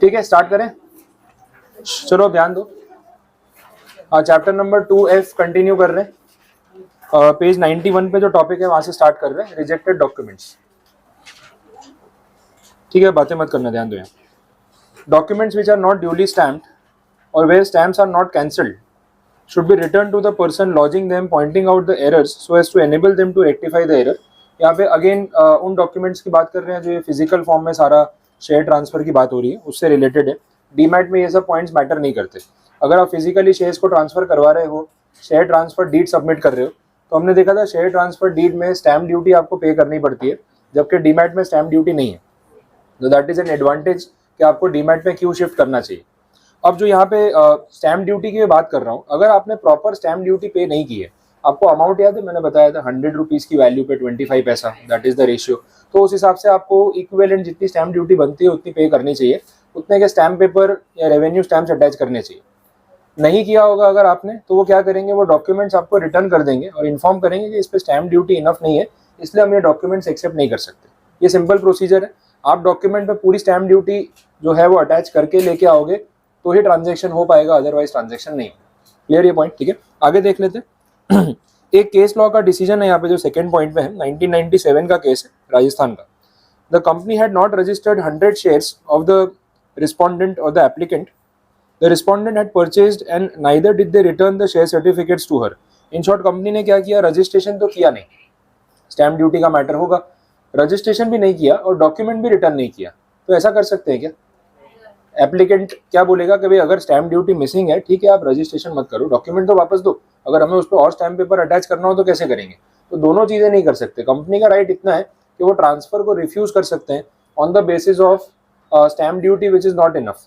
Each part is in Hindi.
ठीक है, स्टार्ट करें। चलो ध्यान दो, चैप्टर नंबर 2F कंटिन्यू कर रहे हैं। पेज 91 पे जो टॉपिक है वहां से स्टार्ट कर रहे हैं, रिजेक्टेड डॉक्यूमेंट्स। ठीक है, बातें मत करना, ध्यान दो। यहाँ documents which are not duly stamped और where stamps are not cancelled should be returned to the person lodging them, pointing out the errors so as to enable them to rectify the error। यहाँ पे अगेन उन डॉक्यूमेंट्स की बात कर रहे हैं जो ये फिजिकल फॉर्म में सारा शेयर ट्रांसफर की बात हो रही है, उससे रिलेटेड है। डीमैट में ये सब पॉइंट्स मैटर नहीं करते। अगर आप फिजिकली शेयर्स को ट्रांसफर करवा रहे हो, शेयर ट्रांसफर डीड सबमिट कर रहे हो, तो हमने देखा था शेयर ट्रांसफर डीड में स्टैम्प ड्यूटी आपको पे करनी पड़ती है, जबकि डीमैट में स्टैम्प ड्यूटी नहीं है। तो दैट इज एन एडवांटेज कि आपको डीमैट में क्यों शिफ्ट करना चाहिए। अब जो यहाँ पे स्टैम्प ड्यूटी की बात कर रहा हूँ, अगर आपने प्रॉपर स्टैम्प ड्यूटी पे नहीं की है, आपको अमाउंट याद है, मैंने बताया था 100 रुपीज़ की वैल्यू पे 25 पैसा, दैट इज द रेशियो। तो उस हिसाब से आपको इक्विवेलेंट जितनी स्टैम्प ड्यूटी बनती है उतनी पे करनी चाहिए, उतने के स्टैम्प पेपर या रेवेन्यू स्टैम्प्स अटैच करने चाहिए। नहीं किया होगा अगर आपने, तो वो क्या करेंगे, वो डॉक्यूमेंट्स आपको रिटर्न कर देंगे और इन्फॉर्म करेंगे कि इस पर स्टैम्प ड्यूटी इनफ नहीं है, इसलिए हम ये डॉक्यूमेंट्स एक्सेप्ट नहीं कर सकते। ये सिंपल प्रोसीजर है। आप डॉक्यूमेंट पे पूरी स्टैम्प ड्यूटी जो है वो अटैच करके लेके आओगे तो ही ट्रांजैक्शन हो पाएगा, अदरवाइज ट्रांजैक्शन नहीं होगा। क्लियर ये पॉइंट? ठीक है, आगे देख लेते हैं। एक केस लॉ का डिसीजन है यहाँ पे जो सेकंड पॉइंट पे है, 1997 का केस है, राजस्थान का। The company had not registered 100 shares of the respondent और the applicant. The respondent had purchased and neither did they return the share certificates to her. In short, company ने क्या किया, रजिस्ट्रेशन तो किया नहीं, स्टैम्प ड्यूटी का मैटर होगा, रजिस्ट्रेशन भी नहीं किया और डॉक्यूमेंट भी रिटर्न नहीं किया। तो ऐसा कर सकते हैं क्या? एप्लीकेंट क्या बोलेगा कि भाई अगर स्टैम्प ड्यूटी मिसिंग है, ठीक है, आप रजिस्ट्रेशन मत करो, डॉक्यूमेंट तो वापस दो। अगर हमें उस पर और स्टैम्प पेपर अटैच करना हो तो कैसे करेंगे? तो दोनों चीजें नहीं कर सकते। कंपनी का राइट इतना है कि वो ट्रांसफर को रिफ्यूज कर सकते हैं on the basis of stamp duty which is not enough.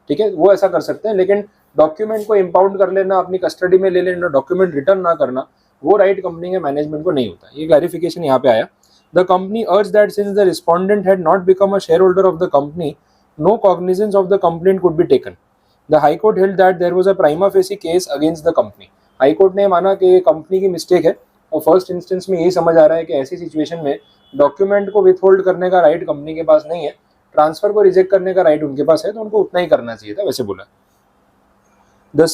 ठीक है, वो ऐसा कर सकते हैं, लेकिन डॉक्यूमेंट को इम्पाउंड कर लेना, अपनी कस्टडी में ले लेना, डॉक्यूमेंट रिटर्न ना करना, वो राइट कंपनी के मैनेजमेंट को नहीं होता। ये क्लैरिफिकेशन यहाँ पे आया। द कंपनी अर्ज that since the respondent had not become a share holder of the company, no cognizance of the complaint could be taken. The High Court held that there was a prima facie case against the company. High court ने माना कि कंपनी की मिस्टेक है और फर्स्ट इंस्टेंस में यही समझ आ रहा है कि ऐसी सिचुएशन में डॉक्यूमेंट को विथहोल्ड करने का राइट कंपनी के पास नहीं है, ट्रांसफर को रिजेक्ट करने का राइट उनके पास है, तो उनको उतना ही करना चाहिए था, वैसे बोला। द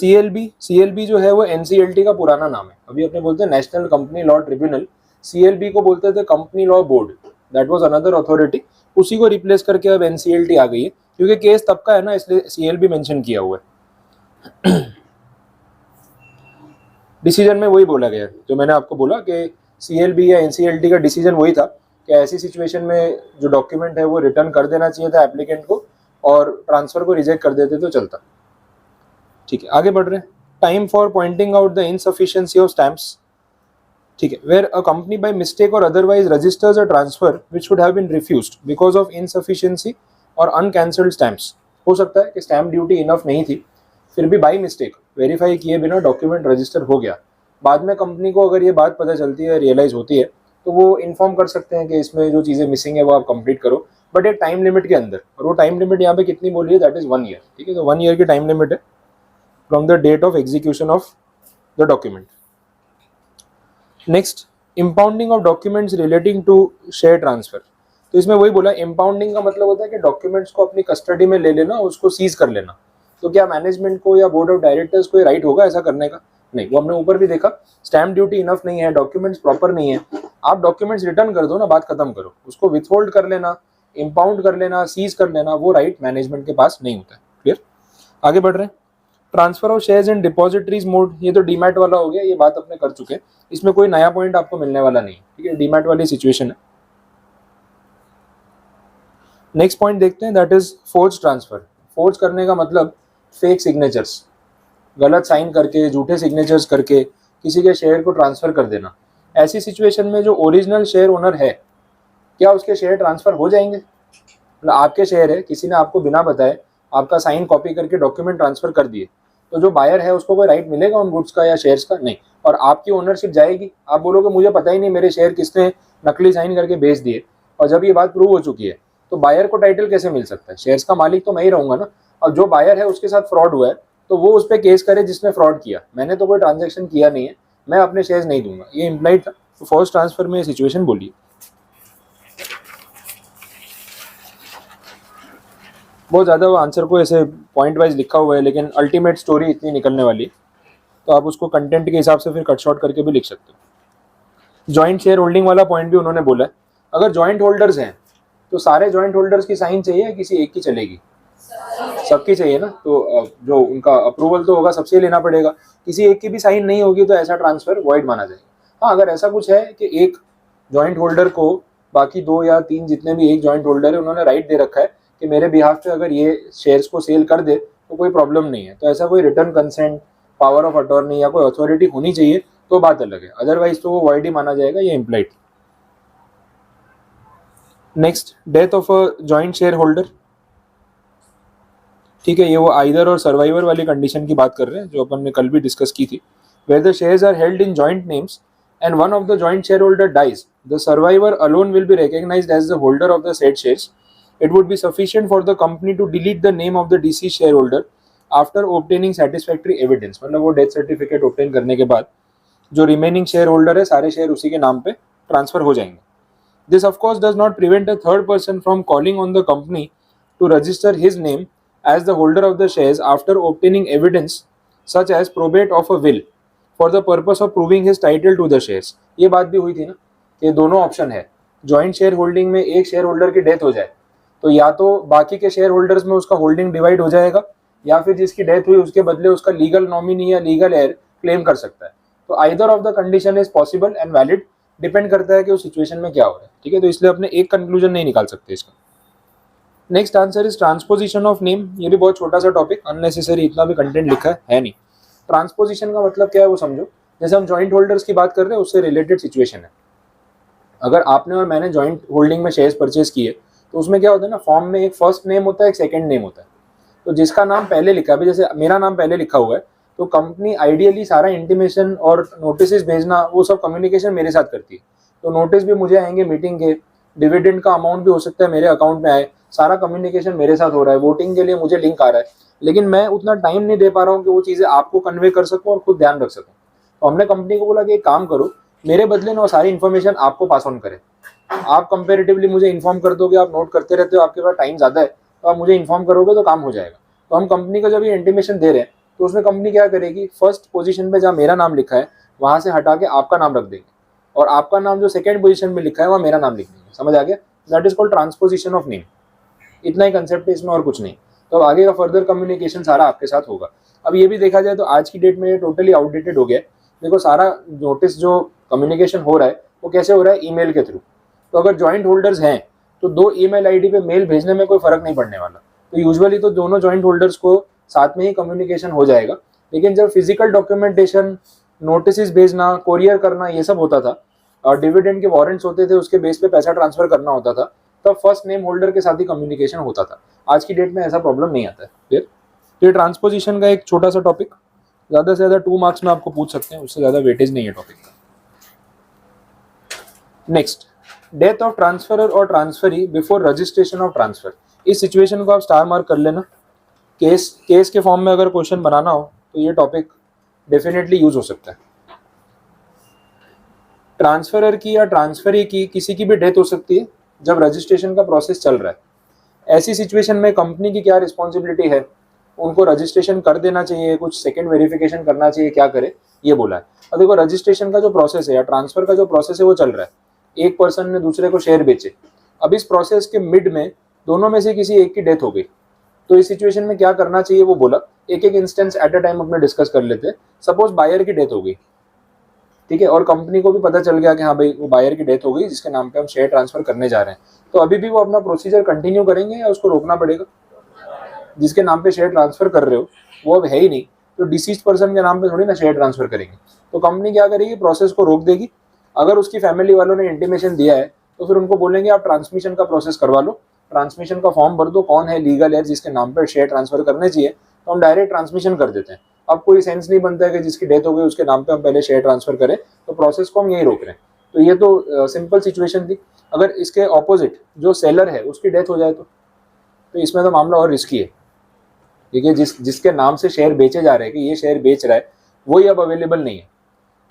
CLB जो है वो NCLT का पुराना नाम है। अभी अपने बोलते हैं national company law tribunal, CLB को बोलते थे company law board, that was another authority. उसी को रिप्लेस करके अब NCLT आ गई है, क्योंकि केस तब का है ना, इसलिए CLB मेंशन किया हुआ है। डिसीजन में वही बोला गया जो मैंने आपको बोला कि CLB या NCLT का डिसीजन वही था कि ऐसी सिचुएशन में जो डॉक्यूमेंट है वो रिटर्न कर देना चाहिए था एप्लीकेंट को, और ट्रांसफर को रिजेक्ट कर देते तो चलता। ठीक है, आगे बढ़ रहे हैं। Time for pointing out the insufficiency of stamps. ठीक है, where a company by mistake और otherwise registers a transfer which should have been refused because of insufficiency और अनकैंसल्ड स्टैम्प्स। हो सकता है कि स्टैम्प ड्यूटी इनफ नहीं थी, फिर भी बाई मिस्टेक वेरीफाई किए बिना डॉक्यूमेंट रजिस्टर हो गया। बाद में कंपनी को अगर ये बात पता चलती है, रियलाइज होती है, तो वो इन्फॉर्म कर सकते हैं कि इसमें जो चीज़ें मिसिंग है वो आप कंप्लीट करो, बट एक टाइम लिमिट के अंदर। और वो टाइम लिमिट यहाँ पे कितनी बोली है, दैट इज 1 ईयर। ठीक है, तो 1 ईयर की टाइम लिमिट है from the date of execution of the document. Next, impounding of documents relating to share transfer. तो इसमें वही बोला, इम्पाउंडिंग का मतलब होता है कि डॉक्यूमेंट्स को अपनी कस्टडी में ले लेना, उसको सीज कर लेना। तो क्या मैनेजमेंट को या बोर्ड ऑफ डायरेक्टर्स को राइट होगा ऐसा करने का? नहीं। वो हमने ऊपर भी देखा, स्टैम्प ड्यूटी इनफ नहीं है, डॉक्यूमेंट्स प्रॉपर नहीं है, आप डॉक्यूमेंट्स रिटर्न कर दो ना, बात खत्म करो। उसको विथहोल्ड कर लेना, इम्पाउंड कर लेना, सीज कर लेना, वो राइट मैनेजमेंट के पास नहीं होता है। क्लियर? आगे बढ़ रहे हैं। Transfer of shares in depositories mode, ये तो डीमैट वाला हो गया, ये बात अपने कर चुके हैं, इसमें कोई नया पॉइंट आपको मिलने वाला नहीं। ठीक है, डीमैट वाली सिचुएशन है। नेक्स्ट पॉइंट देखते हैं, that is forge transfer. Forge करने का मतलब फेक सिग्नेचर्स, गलत साइन करके, झूठे सिग्नेचर्स करके किसी के शेयर को ट्रांसफर कर देना। ऐसी सिचुएशन में जो ओरिजिनल शेयर ओनर है, क्या उसके शेयर ट्रांसफर हो जाएंगे? मतलब आपके शेयर है, किसी ने आपको बिना बताए आपका साइन कॉपी करके डॉक्यूमेंट ट्रांसफर कर दिए, तो जो बायर है उसको कोई राइट मिलेगा उन गुड्स का या शेयर्स का? नहीं। और आपकी ओनरशिप जाएगी। आप बोलोगे मुझे पता ही नहीं मेरे शेयर किसने नकली साइन करके बेच दिए, और जब ये बात प्रूव हो चुकी है तो बायर को टाइटल कैसे मिल सकता है? शेयर्स का मालिक तो मैं ही रहूंगा ना। और जो बायर है उसके साथ फ्रॉड हुआ है तो वो उस पर केस करे जिसने फ्रॉड किया, मैंने तो कोई ट्रांजेक्शन किया नहीं है, मैं अपने शेयर्स नहीं दूंगा, ये इम्प्लाइड था। तो फर्स्ट ट्रांसफर में सिचुएशन बोली। बहुत ज़्यादा वो आंसर को ऐसे पॉइंट वाइज लिखा हुआ है, लेकिन अल्टीमेट स्टोरी इतनी निकलने वाली है, तो आप उसको कंटेंट के हिसाब से फिर कट शॉर्ट करके भी लिख सकते हो। जॉइंट शेयर होल्डिंग वाला पॉइंट भी उन्होंने बोला है, अगर जॉइंट होल्डर्स हैं तो सारे जॉइंट होल्डर्स की साइन चाहिए या किसी एक की चलेगी? सबकी चाहिए ना, तो जो उनका अप्रूवल तो होगा सबसे लेना पड़ेगा, किसी एक की भी साइन नहीं होगी तो ऐसा ट्रांसफर वॉइड माना जाएगा। हाँ, अगर ऐसा कुछ है कि एक जॉइंट होल्डर को बाकी 2 या 3 जितने भी एक जॉइंट होल्डर है उन्होंने राइट दे रखा है कि मेरे बिहाफ पे अगर ये शेयर्स को सेल कर दे तो कोई प्रॉब्लम नहीं है, तो ऐसा कोई return consent, power of attorney या कोई अथॉरिटी होनी चाहिए तो बात अलग है, अदरवाइज तो वो वॉइड ही माना जाएगा, ये implied. Next, death of a joint share holder. ठीक है, ये वो आइदर और सर्वाइवर वाली कंडीशन की बात कर रहे हैं जो अपन ने कल भी डिस्कस की थी। Where the shares are held in joint names and one of the joint shareholder dies, the survivor alone will be recognized as the holder of the said shares. It would be sufficient for the company to delete the name of the deceased shareholder after obtaining satisfactory evidence. मतलब वो डेथ सर्टिफिकेट obtain करने के बाद जो रिमेनिंग शेयर होल्डर है सारे शेयर उसी के नाम पे ट्रांसफर हो जाएंगे। This of course does not prevent a third person from calling on the company to register his name as the holder of the shares after obtaining evidence such as probate of a will for the purpose of proving his title to the shares. ये बात भी हुई थी ना कि दोनों ऑप्शन है, जॉइंट शेयर होल्डिंग में एक शेयर होल्डर की डेथ हो जाए तो या तो बाकी के शेयर होल्डर्स में उसका होल्डिंग डिवाइड हो जाएगा या फिर जिसकी डेथ हुई उसके बदले उसका लीगल नॉमिनी या लीगल हेयर क्लेम कर सकता है। तो either of the condition is possible and valid, depend करता है कि उस सिचुएशन में क्या हो रहा है। ठीक है, तो इसलिए अपने एक कंक्लूजन नहीं निकाल सकते इसका। Next answer is transposition of name. ये भी बहुत छोटा सा टॉपिक, अननेसेसरी इतना भी कंटेंट लिखा है नहीं। ट्रांसपोजिशन का मतलब क्या है वो समझो। जैसे हम जॉइंट होल्डर्स की बात कर रहे हैं उससे रिलेटेड सिचुएशन है। अगर आपने और मैंने जॉइंट होल्डिंग में शेयर्स परचेज किए तो उसमें क्या होता है ना, फॉर्म में एक फर्स्ट नेम होता है, एक सेकंड नेम होता है। तो जिसका नाम पहले लिखा है, अभी जैसे मेरा नाम पहले लिखा हुआ है तो कंपनी आइडियली सारा इंटीमेशन और नोटिस भेजना वो सब कम्युनिकेशन मेरे साथ करती है। तो नोटिस भी मुझे आएंगे मीटिंग के, डिविडेंड का अमाउंट भी हो सकता है मेरे अकाउंट में आए, सारा कम्युनिकेशन मेरे साथ हो रहा है, वोटिंग के लिए मुझे लिंक आ रहा है, लेकिन मैं उतना टाइम नहीं दे पा रहा हूँ कि वो चीज़ें आपको कन्वे कर सकूँ और खुद ध्यान रख सकूँ। तो हमने कंपनी को बोला कि एक काम करो, मेरे बदले ना वो सारी इन्फॉर्मेशन आपको पास ऑन करें। आप कंपेरेटिवली मुझे इन्फॉर्म कर दोगे, आप नोट करते रहते हो, आपके पास टाइम ज़्यादा है, तो आप मुझे इन्फॉर्म करोगे तो काम हो जाएगा। तो हम कंपनी को जब ये इंटीमेशन दे रहे हैं तो उसमें कंपनी क्या करेगी, फर्स्ट पोजीशन पे जहाँ मेरा नाम लिखा है वहाँ से हटा के आपका नाम रख देंगे और आपका नाम जो सेकंड पोजीशन में लिखा है वहाँ मेरा नाम लिख देंगे। समझ आ गया? That is called transposition of name. इतना ही कंसेप्ट है इसमें और कुछ नहीं। तो अब आगे का फर्दर कम्युनिकेशन सारा आपके साथ होगा। अब ये भी देखा जाए तो आज की डेट में ये टोटली आउटडेटेड हो गया है। देखो सारा नोटिस जो कम्युनिकेशन हो रहा है वो कैसे हो रहा है, ईमेल के थ्रू। तो अगर जॉइंट होल्डर्स हैं तो 2 ईमेल आईडी पे मेल भेजने में कोई फर्क नहीं पड़ने वाला। तो यूजुअली तो दोनों जॉइंट होल्डर्स को साथ में ही कम्युनिकेशन हो जाएगा। लेकिन जब फिजिकल डॉक्यूमेंटेशन, नोटिस भेजना, कोरियर करना ये सब होता था और डिविडेंड के वारंट्स होते थे, उसके बेस पे पैसा ट्रांसफर करना होता था, तब फर्स्ट नेम होल्डर के साथ ही कम्युनिकेशन होता था। आज की डेट में ऐसा प्रॉब्लम नहीं आता है। फिर तो ये ट्रांसपोजिशन का एक छोटा सा टॉपिक, ज़्यादा से ज़्यादा 2 मार्क्स में आपको पूछ सकते हैं, उससे ज़्यादा वेटेज नहीं है टॉपिक का। नेक्स्ट, डेथ ऑफ ट्रांसफरर और transferee before registration of transfer. इस सिचुएशन को आप स्टार मार्क कर लेना। केस के फॉर्म में अगर क्वेश्चन बनाना हो तो ये टॉपिक डेफिनेटली यूज हो सकता है। ट्रांसफरर की या ट्रांसफरी की किसी की भी डेथ हो सकती है जब रजिस्ट्रेशन का प्रोसेस चल रहा है। ऐसी सिचुएशन में कंपनी की क्या रिस्पॉन्सिबिलिटी है, उनको रजिस्ट्रेशन कर देना चाहिए, कुछ सेकंड वेरिफिकेशन करना चाहिए, क्या करे, ये बोला है। अब देखो रजिस्ट्रेशन का जो प्रोसेस है या ट्रांसफर का जो प्रोसेस है वो चल रहा है, एक पर्सन ने दूसरे को शेयर बेचे। अब इस प्रोसेस के मिड में दोनों में से किसी एक की डेथ हो गई, तो इस सिचुएशन में क्या करना चाहिए वो बोला। एक एक इंस्टेंस एट अ टाइम अपने डिस्कस कर लेते हैं। सपोज बायर की डेथ हो गई, ठीक है, और कंपनी को भी पता चल गया कि हाँ भाई वो बायर की डेथ हो गई जिसके नाम पे हम शेयर ट्रांसफर करने जा रहे हैं, तो अभी भी वो अपना प्रोसीजर कंटिन्यू करेंगे या उसको रोकना पड़ेगा? जिसके नाम पे शेयर ट्रांसफर कर रहे हो वो अब है ही नहीं, तो डिसीज्ड पर्सन के नाम पे थोड़ी ना शेयर ट्रांसफर करेंगे। तो कंपनी क्या करेगी, प्रोसेस को रोक देगी। अगर उसकी फैमिली वालों ने इंटीमेशन दिया है तो फिर उनको बोलेंगे आप ट्रांसमिशन का प्रोसेस करवा लो, ट्रांसमिशन का फॉर्म भर दो, कौन है लीगल है जिसके नाम पर शेयर ट्रांसफर करने चाहिए, तो हम डायरेक्ट ट्रांसमिशन कर देते हैं। अब कोई सेंस नहीं बनता है कि जिसकी डेथ हो गई उसके नाम पे हम पहले शेयर ट्रांसफर करें, तो प्रोसेस को हम यही रोक रहे हैं। तो ये तो सिंपल सिचुएशन थी। अगर इसके ऑपोजिट जो सेलर है उसकी डेथ हो जाए तो इसमें तो मामला और रिस्की है, क्योंकि जिसके नाम से शेयर बेचे जा रहे हैं कि ये शेयर बेच रहा है वही अब अवेलेबल नहीं है।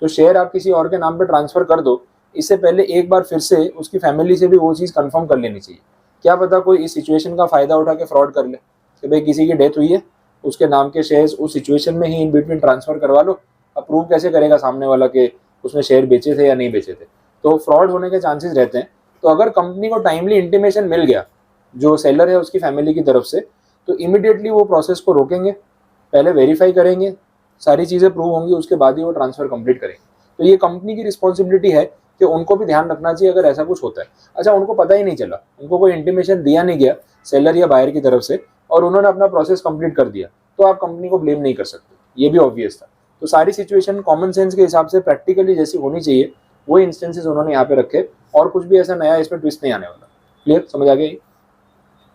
तो शेयर आप किसी और के नाम पे ट्रांसफर कर दो, इससे पहले एक बार फिर से उसकी फैमिली से भी वो चीज़ कंफर्म कर लेनी चाहिए। क्या पता कोई इस सिचुएशन का फायदा उठा के फ्रॉड कर ले। कि भाई किसी की डेथ हुई है, उसके नाम के शेयर्स उस सिचुएशन में ही इन बिटवीन ट्रांसफर करवा लो। अब प्रूव कैसे करेगा सामने वाला कि उसने शेयर बेचे थे या नहीं बेचे थे, तो फ्रॉड होने के चांसेस रहते हैं। तो अगर कंपनी को टाइमली इंटीमेशन मिल गया जो सेलर है उसकी फैमिली की तरफ से, तो इमीडिएटली वो प्रोसेस को रोकेंगे, पहले वेरीफाई करेंगे, सारी चीज़ें प्रूव होंगी, उसके बाद ही वो ट्रांसफर कंप्लीट करेंगे। तो ये कंपनी की रिस्पॉन्सिबिलिटी है कि उनको भी ध्यान रखना चाहिए अगर ऐसा कुछ होता है। अच्छा, उनको पता ही नहीं चला, उनको कोई इंटीमेशन दिया नहीं गया सेलर या बायर की तरफ से, और उन्होंने अपना प्रोसेस कंप्लीट कर दिया, तो आप कंपनी को ब्लेम नहीं कर सकते, ये भी ऑब्वियस था। तो सारी सिचुएशन कॉमन सेंस के हिसाब से प्रैक्टिकली जैसी होनी चाहिए वो इंस्टेंसेस उन्होंने यहाँ पे रखे, और कुछ भी ऐसा नया इसमें ट्विस्ट नहीं आने वाला। क्लियर, समझ आ गई?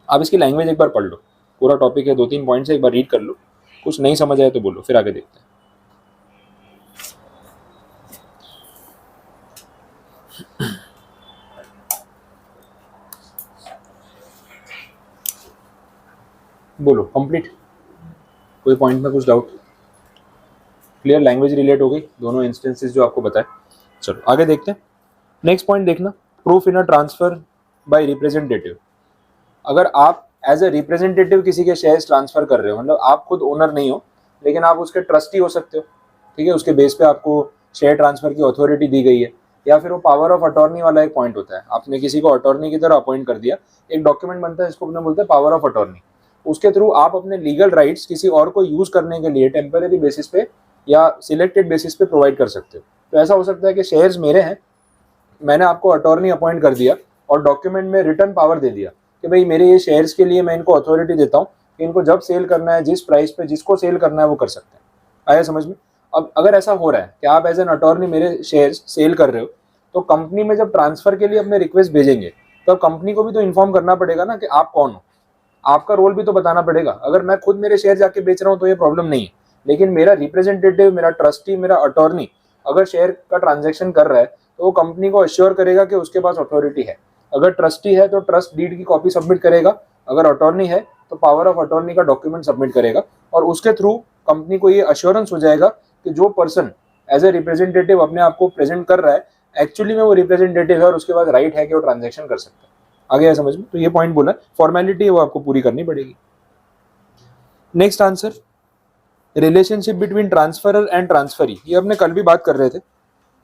आप इसकी लैंग्वेज एक बार पढ़ लो, पूरा टॉपिक है, 2-3 पॉइंट्स एक बार रीड कर लो, कुछ नहीं समझ आए तो बोलो, फिर आगे देखते हैं। बोलो कंप्लीट, कोई पॉइंट में कुछ डाउट? क्लियर, लैंग्वेज रिलेट हो गई दोनों इंस्टेंसेस जो आपको बताए। चलो आगे देखते हैं। नेक्स्ट पॉइंट देखना, proof in a transfer by representative. अगर आप एज ए रिप्रेजेंटेटिव किसी के शेयर्स ट्रांसफर कर रहे हो, मतलब आप खुद ओनर नहीं हो लेकिन आप उसके ट्रस्टी हो सकते हो, ठीक है, उसके बेस पे आपको शेयर ट्रांसफर की अथॉरिटी दी गई है, या फिर वो पावर ऑफ अटॉर्नी वाला एक पॉइंट होता है, आपने किसी को अटॉर्नी की तरह अपॉइंट कर दिया, एक डॉक्यूमेंट बनता है इसको अपने बोलते हैं पावर ऑफ अटॉर्नी। उसके थ्रू आप अपने लीगल राइट्स किसी और को यूज करने के लिए टेम्पररी बेसिस पे या सिलेक्टेड बेसिस पे प्रोवाइड कर सकते हो। तो ऐसा हो सकता है कि शेयर्स मेरे हैं, मैंने आपको अटॉर्नी अपॉइंट कर दिया और डॉक्यूमेंट में रिटर्न पावर दे दिया कि भाई मेरे ये शेयर्स के लिए मैं इनको अथॉरिटी देता हूँ कि इनको जब सेल करना है, जिस प्राइस पे जिसको सेल करना है वो कर सकते हैं। आया समझ में? अब अगर ऐसा हो रहा है कि आप एज एन अटॉर्नी मेरे शेयर्स सेल कर रहे हो, तो कंपनी में जब ट्रांसफर के लिए अपने रिक्वेस्ट भेजेंगे तो कंपनी को भी तो इन्फॉर्म करना पड़ेगा ना कि आप कौन हो, आपका रोल भी तो बताना पड़ेगा। अगर मैं खुद मेरे शेयर जाके बेच रहा हूँ तो ये प्रॉब्लम नहीं है, लेकिन मेरा रिप्रेजेंटेटिव, मेरा ट्रस्टी, मेरा अटॉर्नी अगर शेयर का ट्रांजैक्शन कर रहा है तो वो कंपनी को अश्योर करेगा कि उसके पास अथॉरिटी है। अगर ट्रस्टी है तो ट्रस्ट डीड की कॉपी सबमिट करेगा, अगर अटॉर्नी है तो पावर ऑफ अटॉर्नी का डॉक्यूमेंट सबमिट करेगा, और उसके थ्रू कंपनी को ये अश्योरेंस हो जाएगा कि जो पर्सन एज ए रिप्रेजेंटेटिव अपने आप को प्रेजेंट कर रहा है एक्चुअली में वो रिप्रेजेंटेटिव है और उसके बाद राइट है कि वो ट्रांजैक्शन कर सकता है। आगे है समझ में? तो ये पॉइंट बोला, फॉर्मेलिटी वो आपको पूरी करनी पड़ेगी। Next answer, relationship between transferor and transferee. ये अपने कल भी बात कर रहे थे,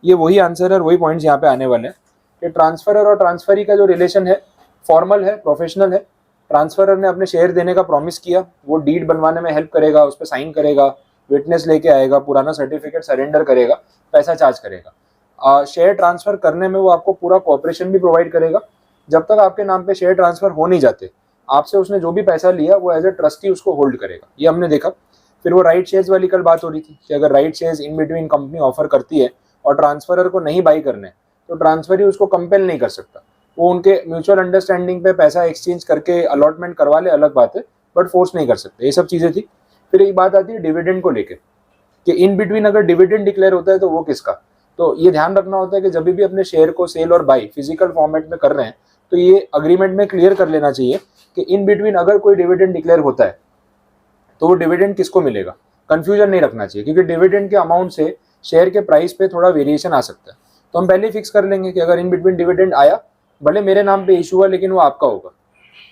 ये वही आंसर है और वही पॉइंट्स यहाँ पे आने वाले हैं कि ट्रांसफरर और ट्रांसफरी का जो रिलेशन है फॉर्मल है, प्रोफेशनल है। ट्रांसफरर ने अपने शेयर देने का प्रॉमिस किया, वो डीड बनवाने में हेल्प करेगा, उस पर साइन करेगा, विटनेस लेके आएगा, पुराना सर्टिफिकेट सरेंडर करेगा, पैसा चार्ज करेगा। शेयर ट्रांसफर करने में वो आपको पूरा कोऑपरेशन भी प्रोवाइड करेगा। जब तक आपके नाम पे शेयर ट्रांसफर हो नहीं जाते, आपसे उसने जो भी पैसा लिया वो एज ए ट्रस्टी उसको होल्ड करेगा, ये हमने देखा। फिर वो राइट शेयर्स वाली कल बात हो रही थी कि अगर right shares in between company offer करती है और ट्रांसफरर को नहीं बाई करने, तो ट्रांसफरी उसको कंपेल नहीं कर सकता। वो उनके म्यूचुअल अंडरस्टैंडिंग पे पैसा एक्सचेंज करके अलॉटमेंट करवा ले, अलग बात है, बट फोर्स नहीं कर सकते। ये सब चीज़ें थी। फिर एक बात आती है डिविडेंड को लेकर कि इन बिटवीन अगर डिविडेंड डिक्लेयर होता है तो वो किसका। तो ये ध्यान रखना होता है कि जब भी अपने शेयर को सेल और बाई फिजिकल फॉर्मेट में कर रहे हैं तो ये अग्रीमेंट में क्लियर कर लेना चाहिए कि इन बिटवीन अगर कोई डिविडेंड डिक्लेयर होता है तो वो डिविडेंड किसको मिलेगा। कंफ्यूजन नहीं रखना चाहिए, क्योंकि डिविडेंड के अमाउंट से शेयर के प्राइस पे थोड़ा वेरिएशन आ सकता है। तो हम पहले ही फिक्स कर लेंगे कि अगर इन बिटवीन डिविडेंड आया, भले मेरे नाम पे इशू हुआ लेकिन वो आपका होगा,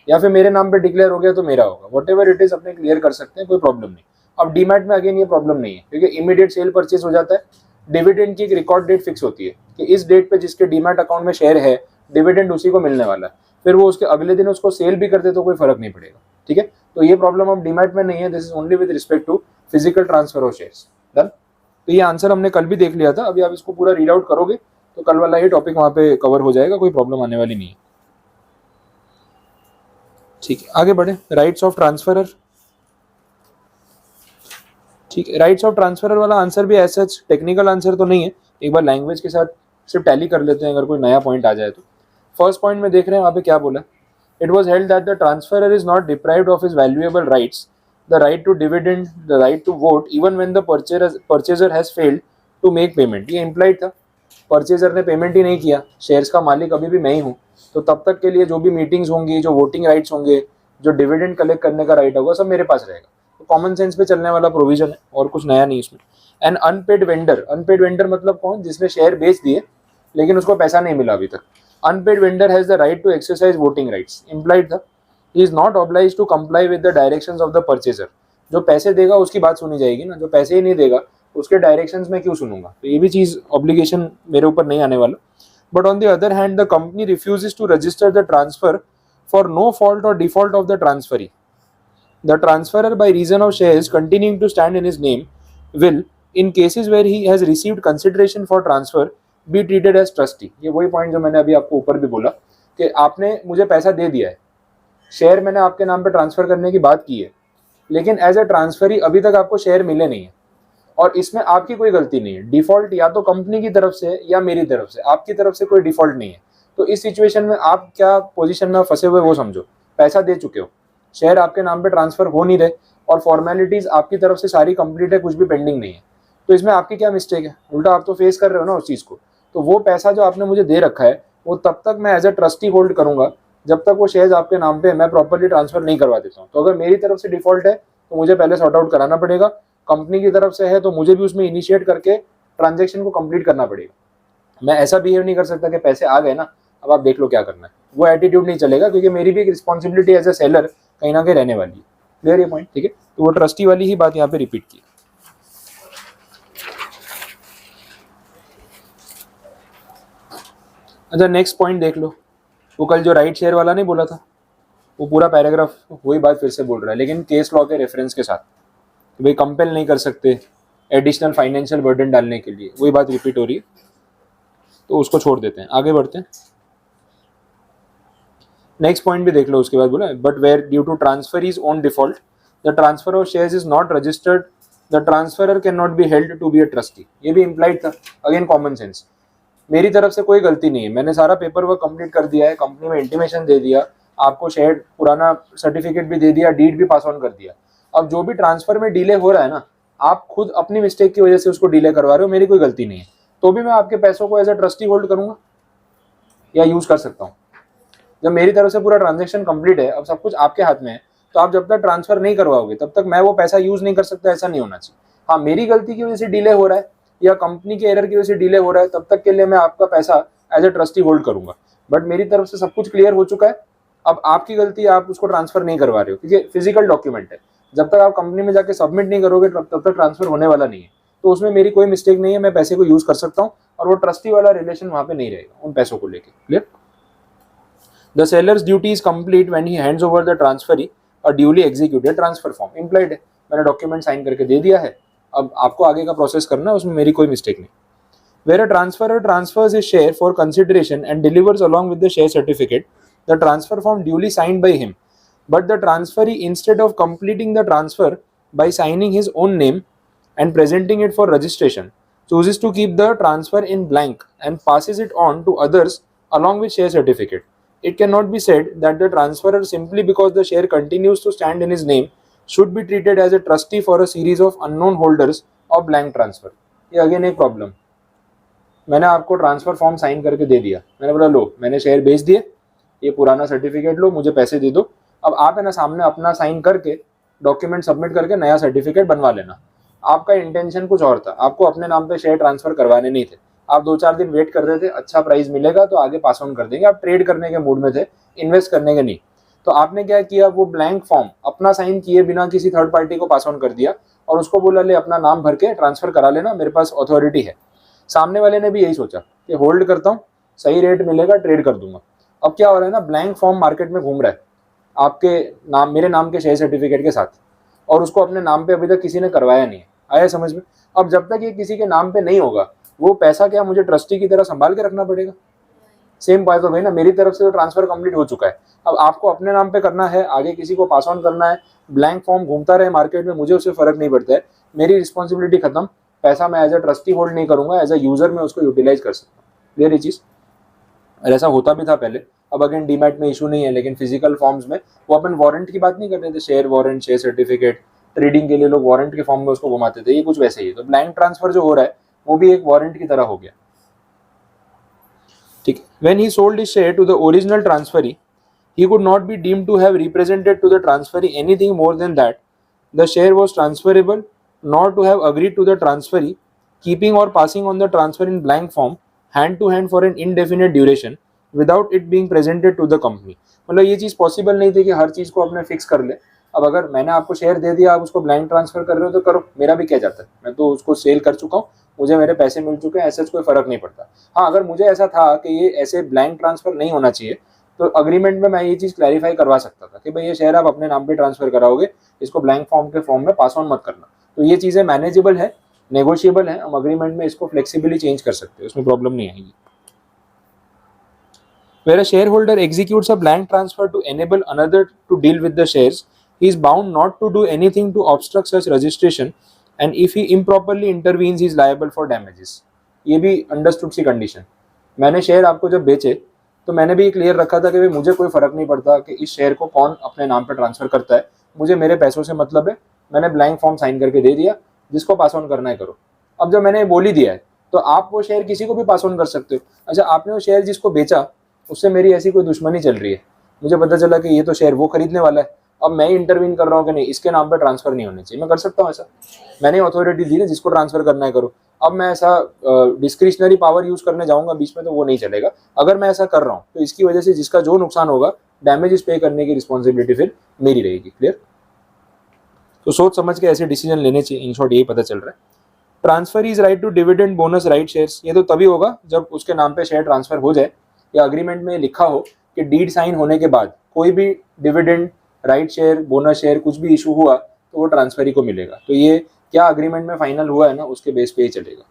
या फिर मेरे नाम पे डिक्लेयर हो गया तो मेरा होगा, वट एवर इट इज अपने क्लियर कर सकते हैं, कोई प्रॉब्लम नहीं। अब डीमैट में अगेन ये प्रॉब्लम नहीं है, क्योंकि इमीडिएट सेल परचेज हो जाता है। डिविडेंड की एक रिकॉर्ड डेट फिक्स होती है कि इस डेट पे जिसके डीमैट अकाउंट में शेयर है डिविडेंड उसी को मिलने वाला है। फिर वो उसके अगले दिन उसको सेल भी कर दे तो कोई फर्क नहीं पड़ेगा, ठीक है। तो ये प्रॉब्लम अब डीमैट में नहीं है, this is only with respect to physical transfer of shares. Done. तो ये आंसर हमने कल भी देख लिया था, अभी आप इसको पूरा रीड आउट करोगे तो कल वाला ये टॉपिक वहां पे कवर हो जाएगा, कोई प्रॉब्लम आने वाली नहीं है, ठीक है। आगे बढ़े, राइट्स ऑफ ट्रांसफरर। ठीक है, राइट्स ऑफ ट्रांसफरर वाला आंसर भी ऐसा टेक्निकल आंसर तो नहीं है, एक बार लैंग्वेज के साथ सिर्फ टैली कर लेते हैं अगर कोई नया पॉइंट आ जाए तो। फर्स्ट पॉइंट में देख रहे हैं वहाँ पे क्या बोला, it was held that the transferor is not deprived of his valuable rights, the right to dividend, the right to vote, even when the purchaser has failed to make payment. ये इम्प्लाइड था, परचेजर ने पेमेंट ही नहीं किया, शेयर्स का मालिक अभी भी मैं ही हूँ, तो तब तक के लिए जो भी मीटिंग्स होंगी, जो वोटिंग राइट्स होंगे, जो डिविडेंड कलेक्ट करने का राइट होगा, सब मेरे पास रहेगा। तो कॉमन सेंस पे चलने वाला प्रोविजन है और कुछ नया नहीं इसमें। An unpaid vendor, unpaid vendor मतलब कौन, जिसने शेयर बेच दिए लेकिन उसको पैसा नहीं मिला अभी तक। Unpaid vendor has the right to exercise voting rights, implied था। He is not oblige to comply with the directions of the purchaser. जो पैसे देगा उसकी बात सुनी जाएगी ना, जो पैसे ही नहीं देगा उसके डायरेक्शंस में क्यों सुनूंगा। तो ये भी चीज ऑब्लिगेशन मेरे ऊपर नहीं आने वाला। But on the other hand the company refuses to register the transfer for no fault और default of the transferee. The transferer, by reason of shares continuing to stand in his name, will, in cases where he has received consideration for transfer, be treated as trustee। ये वही पॉइंट जो मैंने अभी आपको ऊपर भी बोला कि आपने मुझे पैसा दे दिया है, शेयर मैंने आपके नाम पे ट्रांसफर करने की बात की है, लेकिन एज ए ट्रांसफरी अभी तक आपको शेयर मिले नहीं है और इसमें आपकी कोई गलती नहीं है। डिफॉल्ट या तो कंपनी की तरफ से या मेरी तरफ से, आपकी तरफ से कोई डिफॉल्ट नहीं है। तो इस सिचुएशन में आप क्या पोजीशन में फंसे हुए वो समझो। पैसा दे चुके हो, शेयर आपके नाम पे ट्रांसफर हो नहीं रहे और फॉर्मेलिटीज आपकी तरफ से सारी कंप्लीट है, कुछ भी पेंडिंग नहीं है। तो इसमें आपकी क्या मिस्टेक है? उल्टा आप तो फेस कर रहे हो ना उस चीज़ को। तो वो पैसा जो आपने मुझे दे रखा है वो तब तक मैं एज ए ट्रस्टी होल्ड करूंगा जब तक वो शेयर्स आपके नाम पे मैं प्रॉपर्ली ट्रांसफर नहीं करवा देता हूँ। तो अगर मेरी तरफ से डिफॉल्ट है तो मुझे पहले सॉर्ट आउट कराना पड़ेगा, कंपनी की तरफ से है तो मुझे भी उसमें इनिशिएट करके ट्रांजेक्शन को कंप्लीट करना पड़ेगा। मैं ऐसा बिहेव नहीं कर सकता कि पैसे आ गए ना अब आप देख लो क्या करना है, वो एटीट्यूड नहीं चलेगा, क्योंकि मेरी भी एक रिस्पॉन्सिबिलिटी एज ए सेलर कहीं ना कहीं रहने वाली है। क्लियर ये पॉइंट? ठीक है, तो वो ट्रस्टी वाली ही बात यहाँ पे रिपीट की। अच्छा नेक्स्ट पॉइंट देख लो, वो कल जो राइट शेयर वाला नहीं बोला था वो पूरा पैराग्राफ वही बात फिर से बोल रहा है, लेकिन केस लॉ के रेफरेंस के साथ। भाई कंपेल नहीं कर सकते एडिशनल फाइनेंशियल बर्डन डालने के लिए, वही बात रिपीट हो रही है, तो उसको छोड़ देते हैं, आगे बढ़ते हैं। नेक्स्ट पॉइंट भी देख लो, उसके बाद बोला but where due to transferees on default the transfer of shares is not registered the transferor can not be held to be a trustee. ये भी इम्प्लाइड था, अगेन कॉमन सेंस। मेरी तरफ से कोई गलती नहीं है, मैंने सारा पेपर वर्क कंप्लीट कर दिया है, कंपनी में इंटीमेशन दे दिया, आपको शेयर पुराना सर्टिफिकेट भी दे दिया, डीड भी पास ऑन कर दिया। अब जो भी ट्रांसफर में डिले हो रहा है ना, आप खुद अपनी मिस्टेक की वजह से उसको डिले करवा रहे हो, मेरी कोई गलती नहीं है, तो भी मैं आपके पैसों को एज अ ट्रस्टी होल्ड करूंगा या यूज कर सकता हूँ। जब मेरी तरफ से पूरा ट्रांजेक्शन कंप्लीट है, अब सब कुछ आपके हाथ में है, तो आप जब तक ट्रांसफर नहीं करवाओगे तब तक मैं वो पैसा यूज नहीं कर सकता, ऐसा नहीं होना चाहिए। हाँ मेरी गलती की वजह से डिले हो रहा है या कंपनी के एरर की वजह से डिले हो रहा है, तब तक के लिए मैं आपका पैसा एज ए ट्रस्टी होल्ड करूंगा। बट मेरी तरफ से सब कुछ क्लियर हो चुका है, अब आपकी गलती है आप उसको ट्रांसफर नहीं करवा रहे हो, क्योंकि फिजिकल डॉक्यूमेंट है, जब तक आप कंपनी में जाके सबमिट नहीं करोगे तब तक ट्रांसफर होने वाला नहीं है। तो उसमें मेरी कोई मिस्टेक नहीं है, मैं पैसे को यूज कर सकता हूँ और वो ट्रस्टी वाला रिलेशन वहां पे नहीं रहेगा उन पैसों को लेके। Clear? The seller's duty is complete when he hands over the transferee a duly executed transfer form। implied है, मैंने डॉक्यूमेंट साइन करके दे दिया है, अब आपको आगे का प्रोसेस करना है, उसमें मेरी कोई मिस्टेक नहीं। Where a transferer transfers his share for consideration and delivers along with the share certificate the transfer form duly signed by him, but the transferee instead of completing the transfer by signing his own name and presenting it for registration chooses to keep the transfer in blank and passes it on to others along with share certificate, it cannot be said that the transferer, simply because the share continues to stand in his name, should be treated as a trustee for a series of unknown holders of blank transfer। ये अगेन एक प्रॉब्लम, मैंने आपको ट्रांसफर फॉर्म साइन करके दे दिया, मैंने बोला लो मैंने शेयर बेच दिए, ये पुराना सर्टिफिकेट लो, मुझे पैसे दे दो। अब आप है ना सामने अपना साइन करके डॉक्यूमेंट सबमिट करके नया सर्टिफिकेट बनवा लेना। आपका इंटेंशन कुछ और था, आपको अपने नाम पे शेयर ट्रांसफर करवाने नहीं थे, आप 2-4 दिन वेट कर रहे थे, अच्छा प्राइस मिलेगा तो आगे पास ऑन कर देंगे, आप ट्रेड करने के मूड में थे, इन्वेस्ट करने के नहीं। तो आपने क्या किया, वो ब्लैंक फॉर्म अपना साइन किए बिना किसी थर्ड पार्टी को पास ऑन कर दिया और उसको बोला ले अपना नाम भर के ट्रांसफर करा लेना, मेरे पास अथॉरिटी है। सामने वाले ने भी यही सोचा कि होल्ड करता हूँ, सही रेट मिलेगा ट्रेड कर दूंगा। अब क्या हो रहा है ना, ब्लैंक फॉर्म मार्केट में घूम रहा है आपके नाम, मेरे नाम के शेयर सर्टिफिकेट के साथ, और उसको अपने नाम पे अभी तक किसी ने करवाया नहीं है। आया समझ में? अब जब तक ये किसी के नाम पे नहीं होगा, वो पैसा क्या मुझे ट्रस्टी की तरह संभाल के रखना पड़ेगा? सेम बात हो गई ना, मेरी तरफ से तो ट्रांसफर कंप्लीट हो चुका है, अब आपको अपने नाम पे करना है, आगे किसी को पास ऑन करना है, ब्लैंक फॉर्म घूमता रहे मार्केट में, मुझे उससे फर्क नहीं पड़ता है, मेरी रिस्पॉन्सिबिलिटी खत्म, पैसा मैं एज अ ट्रस्टी होल्ड नहीं करूंगा, एज अ यूजर में उसको यूटिलाइज कर सकता हूँ। क्लियर ये चीज? ऐसा होता भी था पहले, अब अगेन डीमैट में इशू नहीं है, लेकिन फिजिकल फॉर्म्स में वो अपन वारंट की बात नहीं कर रहे थे, share warrant, share certificate, trading के लिए लोग वारंट के फॉर्म में उसको घुमाते थे, ये कुछ वैसे ही। तो ब्लैंक ट्रांसफर जो हो रहा है वो भी एक वारंट की तरह हो गया। ठीक है, when he sold his share to the original transferee, he could not be deemed to have represented to the transferee anything more than that the share was transferable, nor to have agreed to the transferee keeping or passing on the transfer in blank form hand to hand for an indefinite duration without it being presented to the company. मतलब ये चीज़ पॉसिबल नहीं थी कि हर चीज़ को अपने फिक्स कर ले। अब अगर मैंने आपको शेयर दे दिया, आप उसको ब्लैंक ट्रांसफर कर रहे हो तो करो, मेरा भी क्या जाता है, मैं तो उसको सेल कर चुका हूँ, मुझे मेरे पैसे मिल चुके हैं, ऐसा कोई फर्क नहीं पड़ता। हाँ, अगर मुझे ऐसा था कि ये ऐसे ब्लैंक ट्रांसफर नहीं होना चाहिए तो अग्रीमेंट में मैं ये चीज़ क्लैरिफाई करवा सकता था कि भाई ये शेयर आप अपने नाम पे ट्रांसफर कराओगे, इसको ब्लैंक फॉर्म के फॉर्म में पास ऑन मत करना। तो ये चीज़ें मैनेजेबल है, नेगोशिएबल है, हम अग्रीमेंट में इसको फ्लेक्सिबली चेंज कर सकते हैं, उसमें प्रॉब्लम नहीं आएगी। Where a shareholder executes a blank transfer to enable another to deal with the shares, he is bound not to do anything to obstruct such registration, and if he improperly intervenes, he is liable for damages. ये भी अंडरस्टूड सी कंडीशन। मैंने शेयर आपको जब बेचे तो मैंने भी क्लियर रखा था कि भाई मुझे कोई फर्क नहीं पड़ता कि इस शेयर को कौन अपने नाम पर ट्रांसफर करता है, मुझे मेरे पैसों से मतलब है। मैंने ब्लैंक फॉर्म साइन करके दे दिया, जिसको पास ऑन करना है करो। अब जब मैंने बोल ही दिया है तो आप वो शेयर किसी को भी पास ऑन कर सकते हो। अच्छा, आपने वो शेयर जिसको बेचा उससे मेरी ऐसी कोई दुश्मनी चल रही है, मुझे पता चला कि ये तो शेयर वो खरीदने वाला है, अब मैं ही इंटरवीन कर रहा हूँ कि नहीं इसके नाम पर ट्रांसफर नहीं होने चाहिए, मैं कर सकता हूँ ऐसा। मैंने अथॉरिटी दी ना, जिसको ट्रांसफर करना है करो। अब मैं ऐसा डिस्क्रिशनरी पावर यूज करने जाऊंगा बीच में तो वो नहीं चलेगा। अगर मैं ऐसा कर रहा हूँ तो इसकी वजह से जिसका जो नुकसान होगा, डैमेजेस पे करने की रिस्पॉन्सिबिलिटी फिर मेरी रहेगी। क्लियर? तो सोच समझ के ऐसे डिसीजन लेने चाहिए, इन शॉर्ट यही पता चल रहा है। Transfer is right to dividend bonus right shares, ये तो तभी होगा जब उसके नाम पे शेयर ट्रांसफर हो जाए या अग्रीमेंट में लिखा हो कि डीड साइन होने के बाद कोई भी dividend, right share, bonus share कुछ भी इशू हुआ तो वो ट्रांसफरी को मिलेगा। तो ये क्या अग्रीमेंट में फाइनल हुआ है ना, उसके बेस पे ही चलेगा।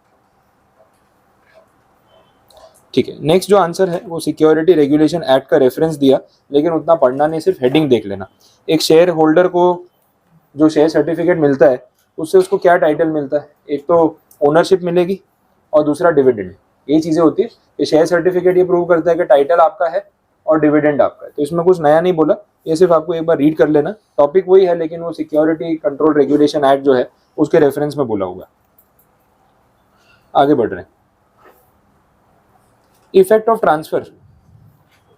ठीक है, नेक्स्ट जो आंसर है वो सिक्योरिटी रेगुलेशन एक्ट का रेफरेंस दिया, लेकिन उतना पढ़ना नहीं, सिर्फ हेडिंग देख लेना। एक शेयर होल्डर को जो शेयर सर्टिफिकेट मिलता है उससे उसको क्या टाइटल मिलता है, एक तो ओनरशिप मिलेगी और दूसरा डिविडेंड। ये चीज़ें होती है। ये शेयर सर्टिफिकेट ये प्रूव करता है कि टाइटल आपका है और डिविडेंड आपका है। तो इसमें कुछ नया नहीं बोला, ये सिर्फ आपको एक बार रीड कर लेना, टॉपिक वही है लेकिन वो सिक्योरिटी कंट्रोल रेगुलेशन एक्ट जो है उसके रेफरेंस में बोला हुआ। आगे बढ़ रहे हैं। इफेक्ट ऑफ ट्रांसफर,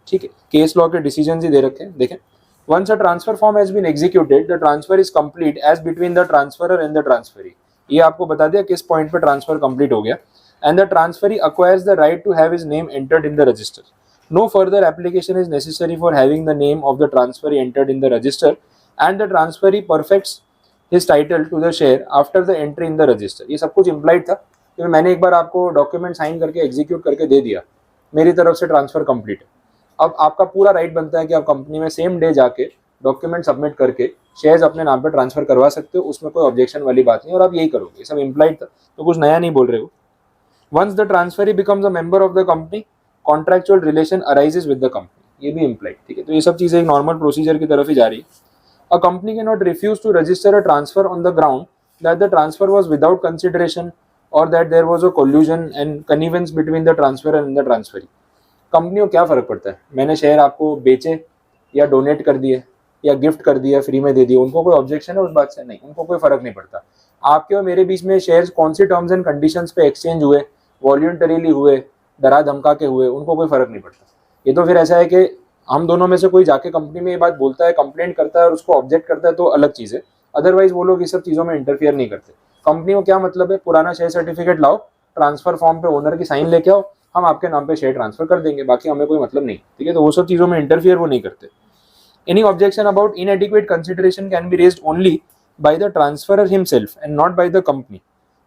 ठीक है, केस लॉ के डिसीजन ही दे रखे हैं, देखें। Once a transfer form has been executed, the transfer is complete as between the transferor and the transferee. ये आपको बता दिया किस पॉइंट पे ट्रांसफर कंप्लीट हो गया। And the transferee acquires the right to have his name entered in the register. No further application is necessary for having the name of the transferee entered in the register, and the transferee perfects his title to the share after the entry in the register. ये सब कुछ implied था कि मैंने एक बार आपको डॉक्यूमेंट साइन करके एग्जीक्यूट करके दे दिया, मेरी तरफ से ट्रांसफर कंप्लीट है। अब आपका पूरा राइट बनता है कि आप कंपनी में सेम डे जाके डॉक्यूमेंट सबमिट करके शेयर्स अपने नाम पे ट्रांसफर करवा सकते हो, उसमें कोई ऑब्जेक्शन वाली बात नहीं, और आप यही करोगे। ये सब इम्प्लाइड था, तो कुछ नया नहीं बोल रहे हो। Once the transferee becomes a member of the company, contractual relation arises with the company, ये भी इम्प्लाइड। ठीक है, तो ये सब चीजें एक नॉर्मल प्रोसीजर की तरफ ही जा रही है। A company can not refuse to register a transfer on the ground that the transfer was without consideration और that there was a collusion and connivance between the transfer and the transferee. Company को क्या फ़र्क पड़ता है, मैंने शेयर आपको बेचे या डोनेट कर दिए या गिफ्ट कर दिया, फ्री में दे दिए, उनको कोई ऑब्जेक्शन है उस बात से? नहीं, उनको कोई फ़र्क नहीं पड़ता। आपके और मेरे बीच में शेयर्स कौन सी टर्म्स एंड कंडीशंस पे एक्सचेंज हुए, वॉल्यूंटरीली हुए, डरा धमका के हुए, उनको कोई फ़र्क नहीं पड़ता। ये तो फिर ऐसा है कि हम दोनों में से कोई जाके कंपनी में ये बात बोलता है, कंप्लेंट करता है और उसको ऑब्जेक्ट करता है तो अलग चीज़ है। अदरवाइज वो लोग इस सब चीज़ों में इंटरफियर नहीं करते। कंपनी को क्या मतलब है, पुराना शेयर सर्टिफिकेट लाओ, ट्रांसफर फॉर्म पे ओनर की साइन लेके आओ, हम आपके नाम पे शेयर ट्रांसफर कर देंगे, बाकी हमें कोई मतलब नहीं। ठीक है, तो वो सब चीज़ों में इंटरफियर वो नहीं करते। Any objection about inadequate consideration can be raised only by the transferor himself and not by the company,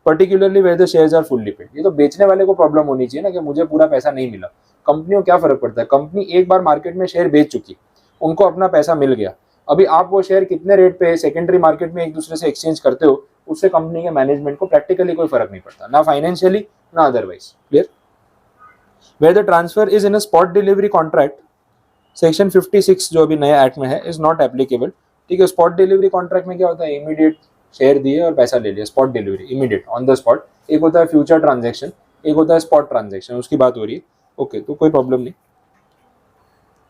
particularly where the shares are fully paid. ये तो बेचने वाले को प्रॉब्लम होनी चाहिए ना कि मुझे पूरा पैसा नहीं मिला। कंपनी को क्या फर्क पड़ता है, कंपनी एक बार मार्केट में शेयर बेच चुकी, उनको अपना पैसा मिल गया। अभी आप वो शेयर कितने रेट पे सेकेंडरी मार्केट में एक दूसरे से एक्सचेंज करते हो, उससे कंपनी के मैनेजमेंट को प्रैक्टिकली कोई फर्क नहीं पड़ता, ना फाइनेंशियली ना otherwise. Clear? Where the transfer is in a spot delivery contract, section 56 जो अभी नया एक्ट में है इज नॉट एप्लीकेबल। ठीक है, स्पॉट डिलीवरी कॉन्ट्रैक्ट में क्या होता है, इमीडिएट शेयर दिए और पैसा ले लिया, spot delivery, immediate on the spot. एक होता है फ्यूचर ट्रांजैक्शन, एक होता है स्पॉट ट्रांजैक्शन, उसकी बात हो रही है। ओके, तो कोई प्रॉब्लम नहीं।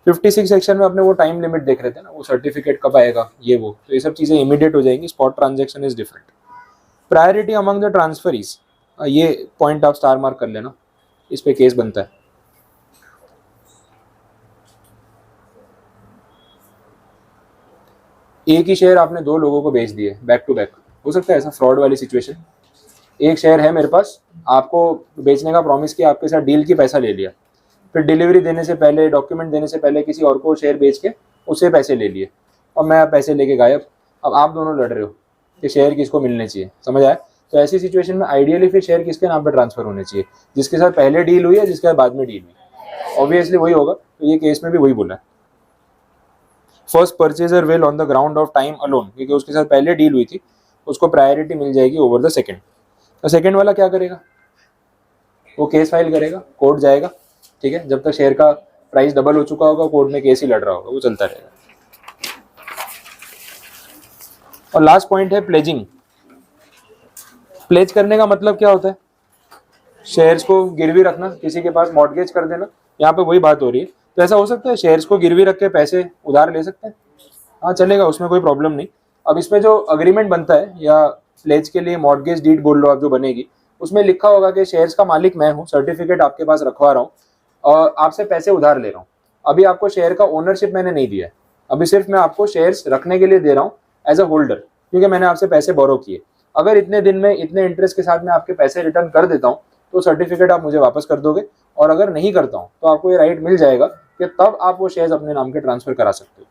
56 सेक्शन में अपने वो टाइम लिमिट देख रहे थे ना, वो सर्टिफिकेट कब आएगा, ये वो, तो ये सब चीज़ें इमीडिएट हो जाएंगी। Spot transaction is different. Priority among the transferees, ये पॉइंट आप स्टार मार्क कर लेना, इस पे केस बनता है। एक ही शेयर आपने दो लोगों को बेच दिए बैक टू बैक, हो सकता है ऐसा फ्रॉड वाली सिचुएशन। एक शेयर है मेरे पास, आपको बेचने का प्रॉमिस किया, आपके साथ डील की, पैसा ले लिया, फिर डिलीवरी देने से पहले, डॉक्यूमेंट देने से पहले किसी और को शेयर बेच के उससे पैसे ले लिए और मैं पैसे लेके गायब। अब आप दोनों लड़ रहे हो कि शेयर किसको मिलने चाहिए, समझ आया? तो ऐसी सिचुएशन में आइडियली फिर शेयर किसके नाम पे ट्रांसफर होने चाहिए, जिसके साथ पहले डील हुई है, जिसके साथ बाद में डील हुई, ऑब्वियसली वही होगा। तो ये केस में भी वही बोला है, first purchaser will on the ground of time alone, क्योंकि उसके साथ पहले डील हुई थी, उसको प्रायोरिटी मिल जाएगी ओवर द सेकंड। तो सेकंड वाला क्या करेगा, वो केस फाइल करेगा, कोर्ट जाएगा, ठीक है, जब तक शेयर का प्राइस डबल हो चुका होगा कोर्ट में केस ही लड़ रहा होगा, वो चलता रहेगा। और लास्ट पॉइंट है प्लेजिंग। प्लेज करने का मतलब क्या होता है, शेयर्स को गिरवी रखना, किसी के पास मॉर्गेज कर देना, यहाँ पे वही बात हो रही है। तो ऐसा हो सकता है शेयर्स को गिरवी रख के पैसे उधार ले सकते हैं, हाँ चलेगा, उसमें कोई प्रॉब्लम नहीं। अब इसमें जो अग्रीमेंट बनता है या प्लेज के लिए मॉर्गेज डीड बोल लो आप, जो बनेगी उसमें लिखा होगा कि शेयर्स का मालिक मैं हूँ, सर्टिफिकेट आपके पास रखवा रहा हूँ और आपसे पैसे उधार ले रहा हूँ। अभी आपको शेयर का ओनरशिप मैंने नहीं दिया है, अभी सिर्फ मैं आपको शेयर्स रखने के लिए दे रहा हूँ एज अ होल्डर, क्योंकि मैंने आपसे पैसे बोरो किए। अगर इतने दिन में इतने इंटरेस्ट के साथ मैं आपके पैसे रिटर्न कर देता हूँ तो सर्टिफिकेट आप मुझे वापस कर दोगे, और अगर नहीं करता हूँ तो आपको ये राइट मिल जाएगा कि तब आप वो शेयर्स अपने नाम के ट्रांसफर करा सकते हो।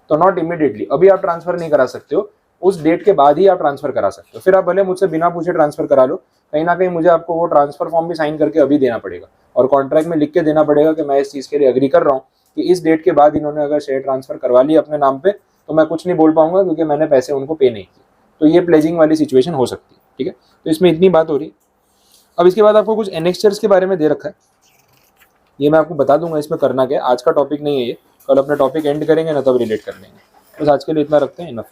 तो नॉट इमीडिएटली, अभी आप ट्रांसफर नहीं करा सकते हो, उस डेट के बाद ही आप ट्रांसफर करा सकते हो। फिर आप भले मुझसे बिना पूछे ट्रांसफर करा लो, कहीं ना कहीं मुझे आपको वो ट्रांसफर फॉर्म भी साइन करके अभी देना पड़ेगा और कॉन्ट्रैक्ट में लिख के देना पड़ेगा कि मैं इस चीज़ के लिए अग्री कर रहा हूँ कि इस डेट के बाद इन्होंने अगर शेयर ट्रांसफर करवा लिया अपने नाम पे तो मैं कुछ नहीं बोल पाऊंगा, क्योंकि मैंने पैसे उनको पे नहीं किए। तो ये प्लेजिंग वाली सिचुएशन हो सकती है, ठीक है। तो इसमें इतनी बात हो रही है। अब इसके बाद आपको कुछ एनेक्स्चर्स के बारे में दे रखा है, ये मैं आपको बता दूंगा इसमें करना क्या है। आज का टॉपिक नहीं है ये, कल अपना टॉपिक एंड करेंगे ना तब रिलेट कर लेंगे। बस आज के लिए इतना रखते हैं, इनफ।